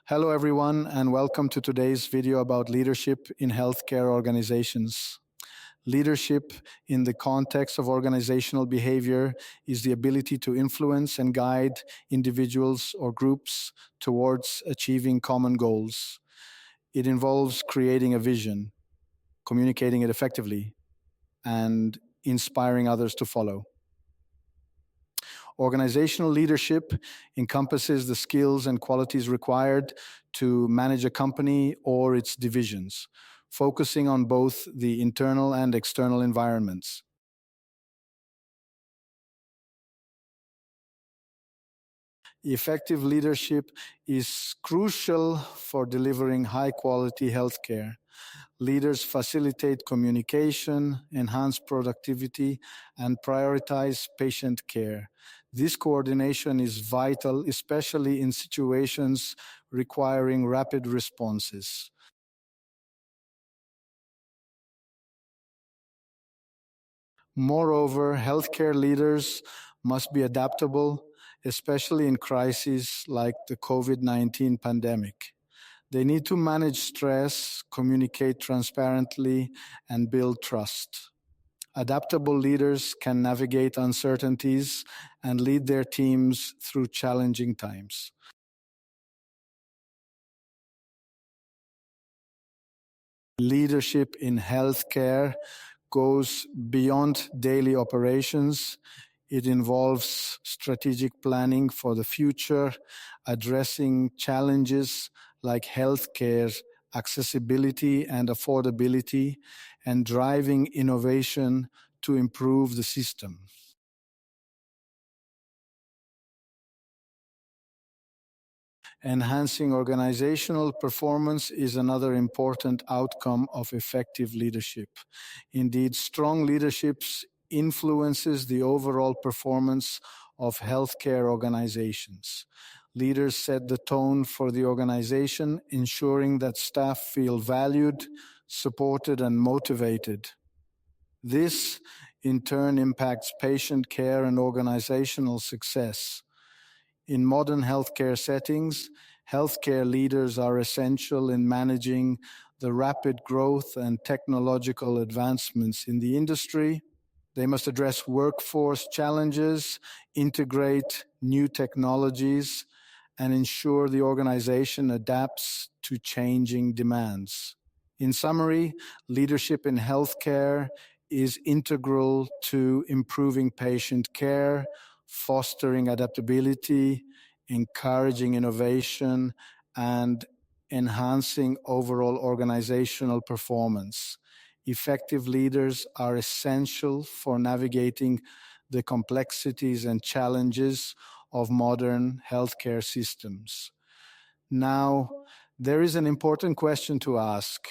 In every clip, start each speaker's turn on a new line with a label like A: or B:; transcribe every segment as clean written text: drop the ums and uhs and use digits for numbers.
A: Hello, everyone, and welcome to today's video about leadership in healthcare organizations. Leadership in the context of organizational behavior is the ability to influence and guide individuals or groups towards achieving common goals. It involves creating a vision, communicating it effectively, and inspiring others to follow. Organizational leadership encompasses the skills and qualities required to manage a company or its divisions, focusing on both the internal and external environments. Effective leadership is crucial for delivering high quality healthcare. Leaders facilitate communication, enhance productivity, and prioritize patient care. This coordination is vital, especially in situations requiring rapid responses. Moreover, healthcare leaders must be adaptable, especially in crises like the COVID-19 pandemic. They need to manage stress, communicate transparently, and build trust. Adaptable leaders can navigate uncertainties and lead their teams through challenging times. Leadership in healthcare goes beyond daily operations. It involves strategic planning for the future, addressing challenges like healthcare accessibility and affordability, and driving innovation to improve the system. Enhancing organizational performance is another important outcome of effective leadership. Indeed, strong leadership influences the overall performance of healthcare organizations. Leaders set the tone for the organization, ensuring that staff feel valued, supported, and motivated. This, in turn, impacts patient care and organizational success. In modern healthcare settings, healthcare leaders are essential in managing the rapid growth and technological advancements in the industry. They must address workforce challenges, integrate new technologies, and ensure the organization adapts to changing demands. In summary, leadership in healthcare is integral to improving patient care, fostering adaptability, encouraging innovation, and enhancing overall organizational performance. Effective leaders are essential for navigating the complexities and challenges of modern healthcare systems. Now, there is an important question to ask.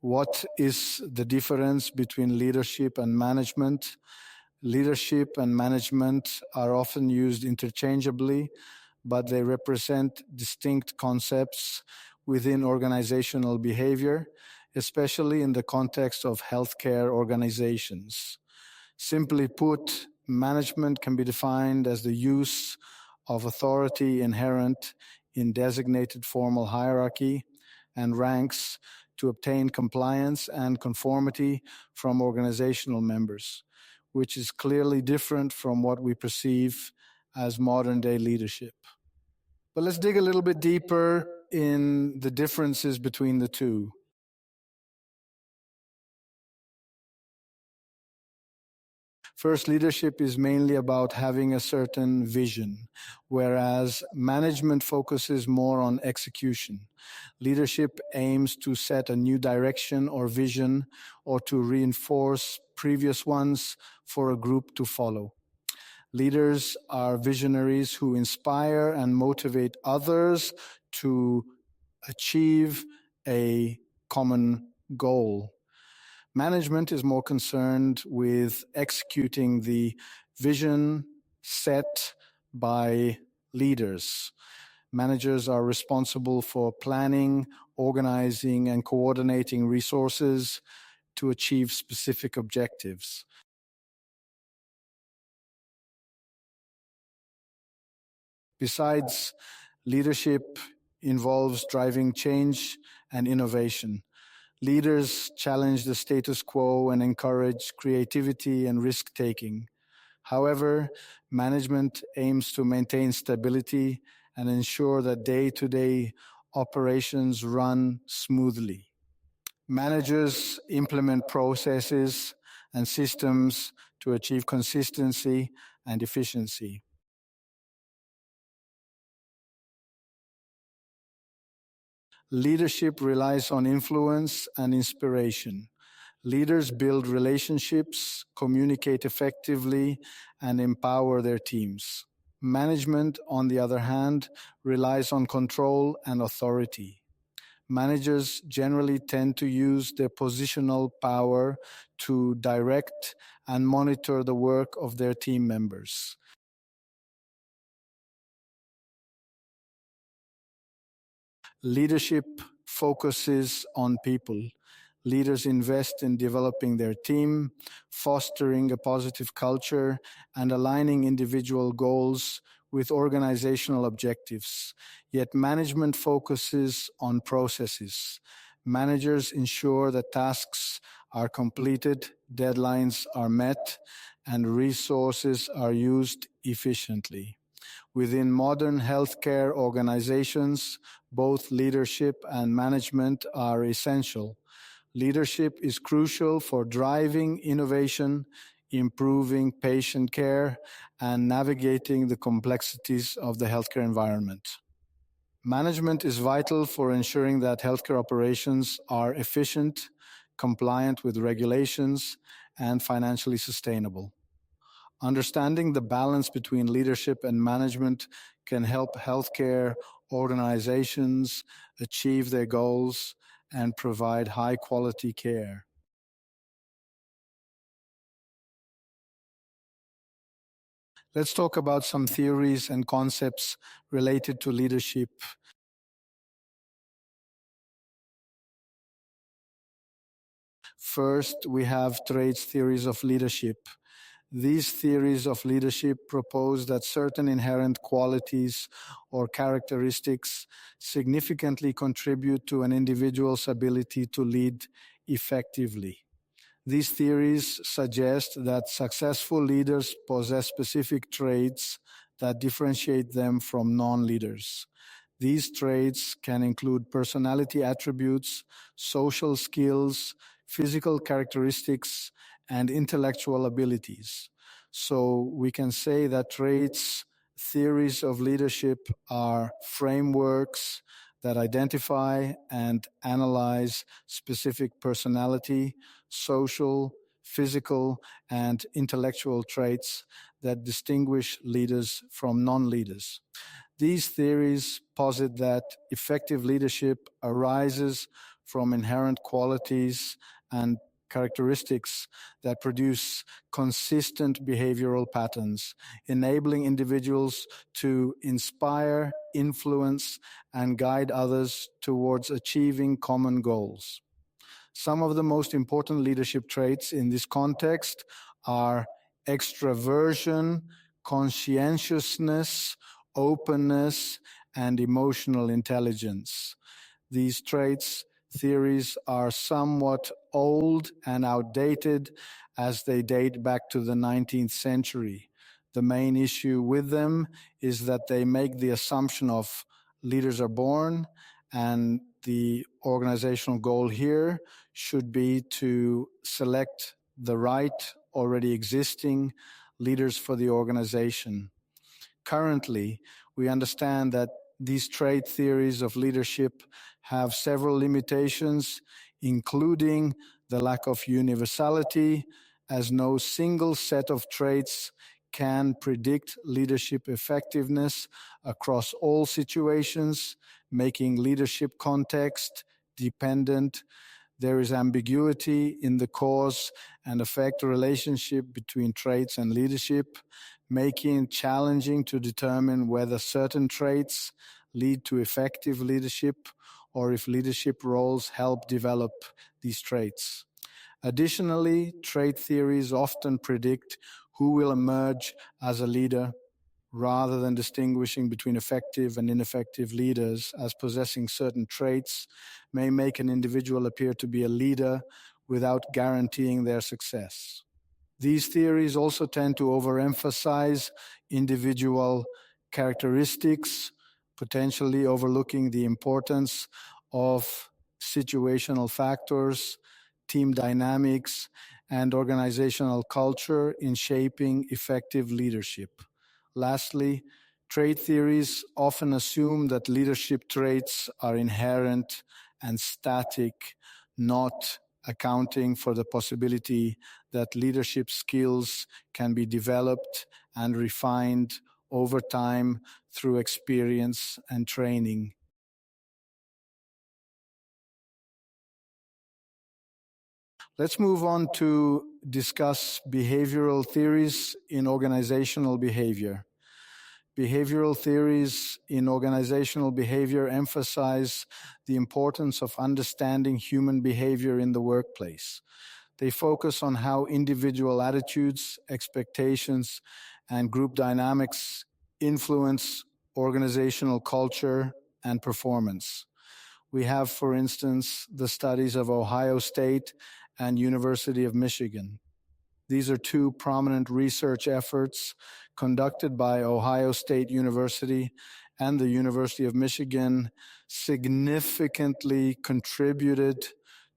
A: What is the difference between leadership and management? Leadership and management are often used interchangeably, but they represent distinct concepts within organizational behavior, especially in the context of healthcare organizations. Simply put, management can be defined as the use of authority inherent in designated formal hierarchy and ranks to obtain compliance and conformity from organizational members, which is clearly different from what we perceive as modern-day leadership. But let's dig a little bit deeper in the differences between the two. First, leadership is mainly about having a certain vision, whereas management focuses more on execution. Leadership aims to set a new direction or vision or to reinforce previous ones for a group to follow. Leaders are visionaries who inspire and motivate others to achieve a common goal. Management is more concerned with executing the vision set by leaders. Managers are responsible for planning, organizing, and coordinating resources to achieve specific objectives. Besides, leadership involves driving change and innovation. Leaders challenge the status quo and encourage creativity and risk taking. However, management aims to maintain stability and ensure that day to day operations run smoothly. Managers implement processes and systems to achieve consistency and efficiency. Leadership relies on influence and inspiration. Leaders build relationships, communicate effectively, and empower their teams. Management, on the other hand, relies on control and authority. Managers generally tend to use their positional power to direct and monitor the work of their team members. Leadership focuses on people. Leaders invest in developing their team, fostering a positive culture, and aligning individual goals with organizational objectives. Yet management focuses on processes. Managers ensure that tasks are completed, deadlines are met, and resources are used efficiently. Within modern healthcare organizations, both leadership and management are essential. Leadership is crucial for driving innovation, improving patient care, and navigating the complexities of the healthcare environment. Management is vital for ensuring that healthcare operations are efficient, compliant with regulations, and financially sustainable. Understanding the balance between leadership and management can help healthcare organizations achieve their goals and provide high quality care. Let's talk about some theories and concepts related to leadership. First, we have traits theories of leadership. These theories of leadership propose that certain inherent qualities or characteristics significantly contribute to an individual's ability to lead effectively. These theories suggest that successful leaders possess specific traits that differentiate them from non-leaders. These traits can include personality attributes, social skills, physical characteristics, and intellectual abilities. So we can say that traits, theories of leadership are frameworks that identify and analyze specific personality, social, physical, and intellectual traits that distinguish leaders from non-leaders. These theories posit that effective leadership arises from inherent qualities and characteristics that produce consistent behavioral patterns, enabling individuals to inspire, influence, and guide others towards achieving common goals. Some of the most important leadership traits in this context are extraversion, conscientiousness, openness, and emotional intelligence. These traits theories are somewhat old and outdated as they date back to the 19th century. The main issue with them is that they make the assumption of leaders are born, and the organizational goal here should be to select the right already existing leaders for the organization. Currently, we understand that these trait theories of leadership have several limitations, including the lack of universality, as no single set of traits can predict leadership effectiveness across all situations, making leadership context dependent. There is ambiguity in the cause and effect relationship between traits and leadership, making it challenging to determine whether certain traits lead to effective leadership or if leadership roles help develop these traits. Additionally, trait theories often predict who will emerge as a leader, rather than distinguishing between effective and ineffective leaders as possessing certain traits, may make an individual appear to be a leader without guaranteeing their success. These theories also tend to overemphasize individual characteristics, potentially overlooking the importance of situational factors, team dynamics, and organizational culture in shaping effective leadership. Lastly, trait theories often assume that leadership traits are inherent and static, not accounting for the possibility that leadership skills can be developed and refined over time through experience and training. Let's move on to discuss behavioral theories in organizational behavior. Behavioral theories in organizational behavior emphasize the importance of understanding human behavior in the workplace. They focus on how individual attitudes, expectations, and group dynamics influence organizational culture and performance. We have, for instance, the studies of Ohio State and University of Michigan. These are two prominent research efforts conducted by Ohio State University and the University of Michigan, significantly contributed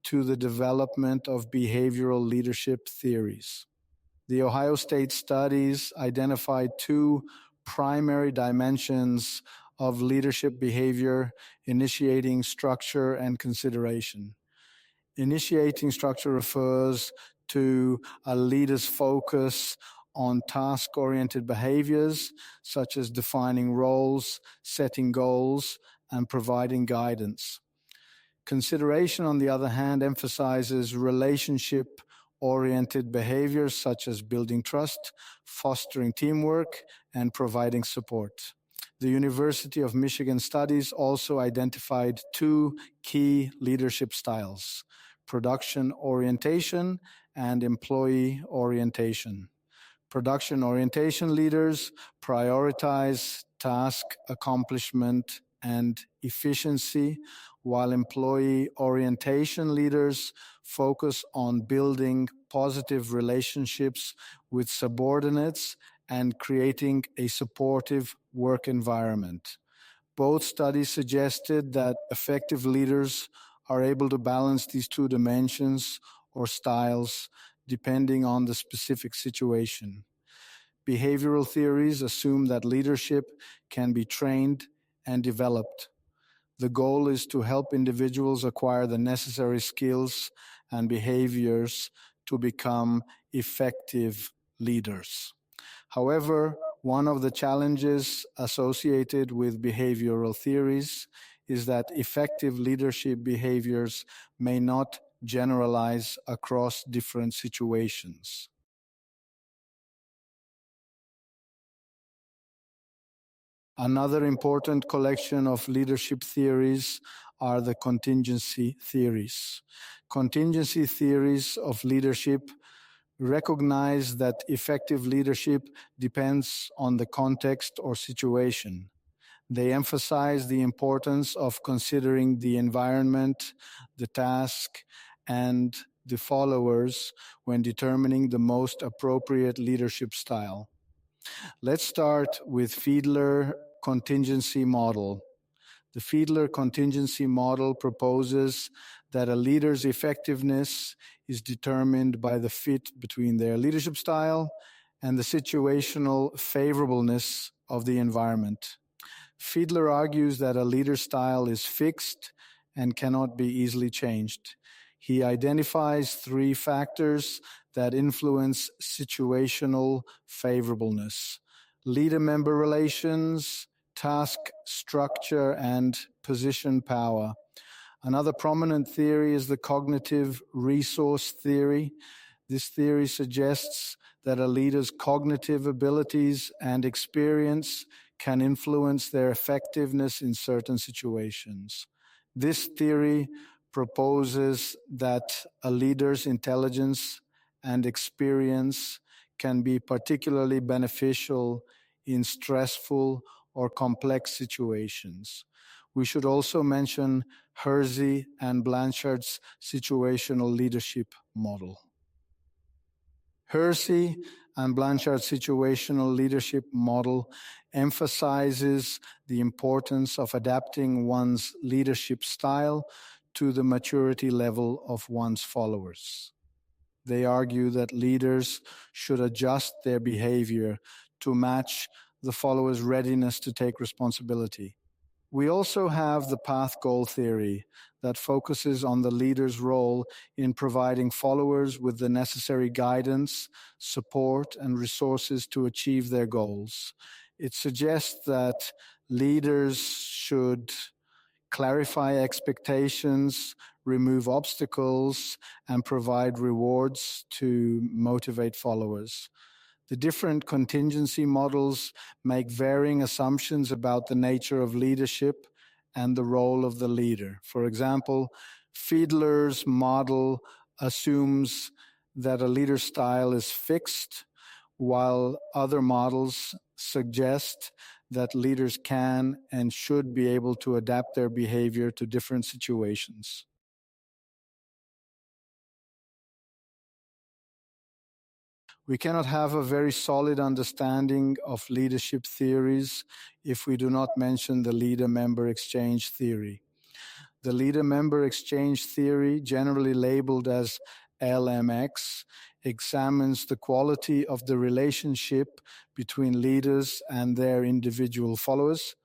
A: to the development of behavioral leadership theories. The Ohio State studies identified two primary dimensions of leadership behavior: initiating structure and consideration. Initiating structure refers to a leader's focus on task-oriented behaviors, such as defining roles, setting goals, and providing guidance. Consideration, on the other hand, emphasizes relationship-oriented behaviors such as building trust, fostering teamwork, and providing support. The University of Michigan studies also identified two key leadership styles: production orientation and employee orientation. Production orientation leaders prioritize task accomplishment and efficiency, while employee orientation leaders focus on building positive relationships with subordinates and creating a supportive work environment. Both studies suggested that effective leaders are able to balance these two dimensions or styles depending on the specific situation. Behavioral theories assume that leadership can be trained and developed. The goal is to help individuals acquire the necessary skills and behaviors to become effective leaders. However, one of the challenges associated with behavioral theories is that effective leadership behaviors may not generalize across different situations. Another important collection of leadership theories are the contingency theories. Contingency theories of leadership recognize that effective leadership depends on the context or situation. They emphasize the importance of considering the environment, the task, and the followers when determining the most appropriate leadership style. Let's start with Fiedler contingency model. The Fiedler contingency model proposes that a leader's effectiveness is determined by the fit between their leadership style and the situational favorableness of the environment. Fiedler argues that a leader's style is fixed and cannot be easily changed. He identifies three factors that influence situational favorableness: leader-member relations, task structure, and position power. Another prominent theory is the cognitive resource theory. This theory suggests that a leader's cognitive abilities and experience can influence their effectiveness in certain situations. This theory proposes that a leader's intelligence and experience can be particularly beneficial in stressful or complex situations. We should also mention Hersey and Blanchard's situational leadership model. Hersey and Blanchard's situational leadership model emphasizes the importance of adapting one's leadership style to the maturity level of one's followers. They argue that leaders should adjust their behavior to match the followers' readiness to take responsibility. We also have the path goal theory that focuses on the leader's role in providing followers with the necessary guidance, support, and resources to achieve their goals. It suggests that leaders should clarify expectations, remove obstacles, and provide rewards to motivate followers. The different contingency models make varying assumptions about the nature of leadership and the role of the leader. For example, Fiedler's model assumes that a leader's style is fixed, while other models suggest that leaders can and should be able to adapt their behavior to different situations. We cannot have a very solid understanding of leadership theories if we do not mention the leader-member exchange theory. The leader-member exchange theory, generally labeled as LMX, examines the quality of the relationship between leaders and their individual followers.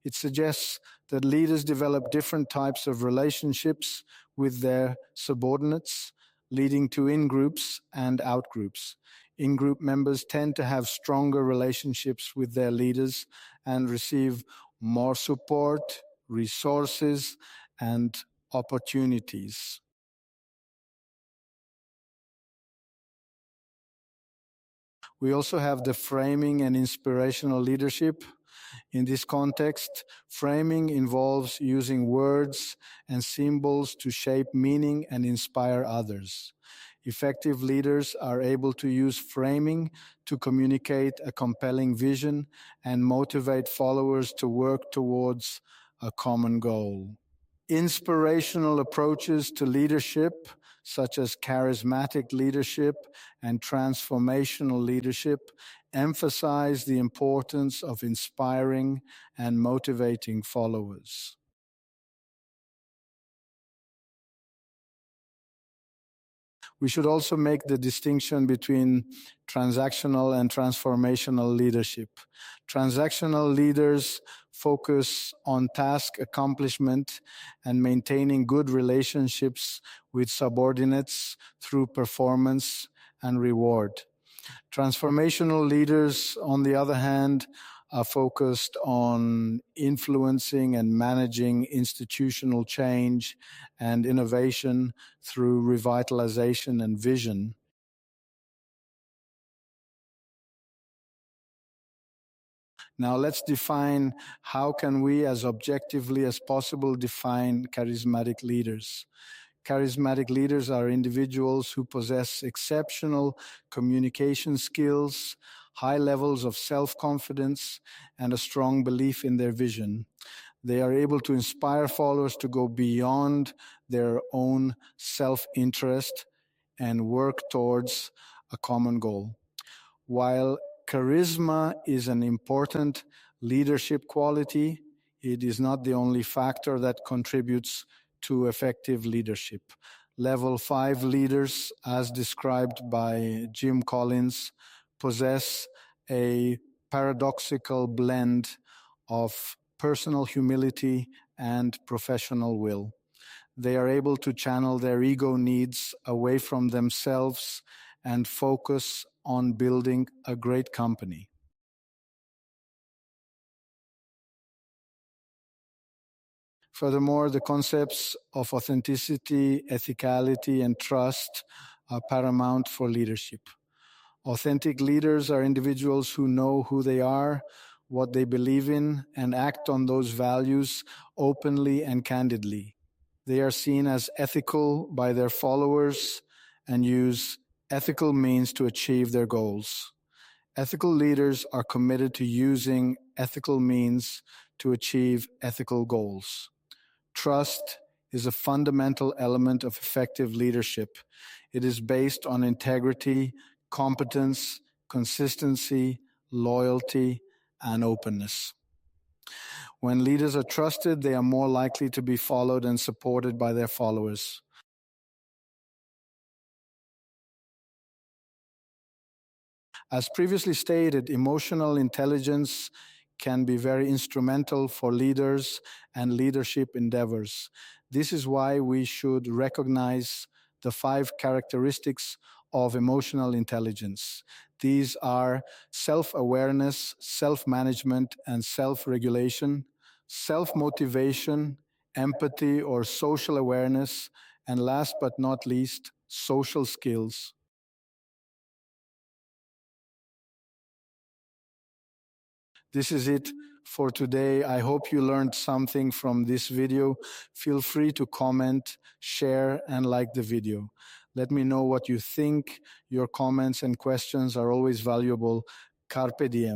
A: It suggests that leaders develop different types of relationships with their subordinates, leading to in-groups and out-groups. In-group members tend to have stronger relationships with their leaders and receive more support, resources, and opportunities. We also have the framing and inspirational leadership. In this context, framing involves using words and symbols to shape meaning and inspire others. Effective leaders are able to use framing to communicate a compelling vision and motivate followers to work towards a common goal. Inspirational approaches to leadership, such as charismatic leadership and transformational leadership, emphasize the importance of inspiring and motivating followers. We should also make the distinction between transactional and transformational leadership. Transactional leaders focus on task accomplishment and maintaining good relationships with subordinates through performance and reward. Transformational leaders, on the other hand, are focused on influencing and managing institutional change and innovation through revitalization and vision. Now let's define how can we as objectively as possible define charismatic leaders. Charismatic leaders are individuals who possess exceptional communication skills, high levels of self-confidence, and a strong belief in their vision. They are able to inspire followers to go beyond their own self-interest and work towards a common goal. While charisma is an important leadership quality, it is not the only factor that contributes to effective leadership. Level 5 leaders, as described by Jim Collins, possess a paradoxical blend of personal humility and professional will. They are able to channel their ego needs away from themselves and focus on building a great company. Furthermore, the concepts of authenticity, ethicality, and trust are paramount for leadership. Authentic leaders are individuals who know who they are, what they believe in, and act on those values openly and candidly. They are seen as ethical by their followers and use ethical means to achieve their goals. Ethical leaders are committed to using ethical means to achieve ethical goals. Trust is a fundamental element of effective leadership. It is based on integrity, competence, consistency, loyalty, and openness. When leaders are trusted, they are more likely to be followed and supported by their followers. As previously stated, emotional intelligence can be very instrumental for leaders and leadership endeavors. This is why we should recognize the 5 characteristics of emotional intelligence. These are self awareness, self management, and self regulation, self motivation, empathy or social awareness, and last but not least, social skills. This is it for today. I hope you learned something from this video. Feel free to comment, share, and like the video. Let me know what you think. Your comments and questions are always valuable. Carpe diem.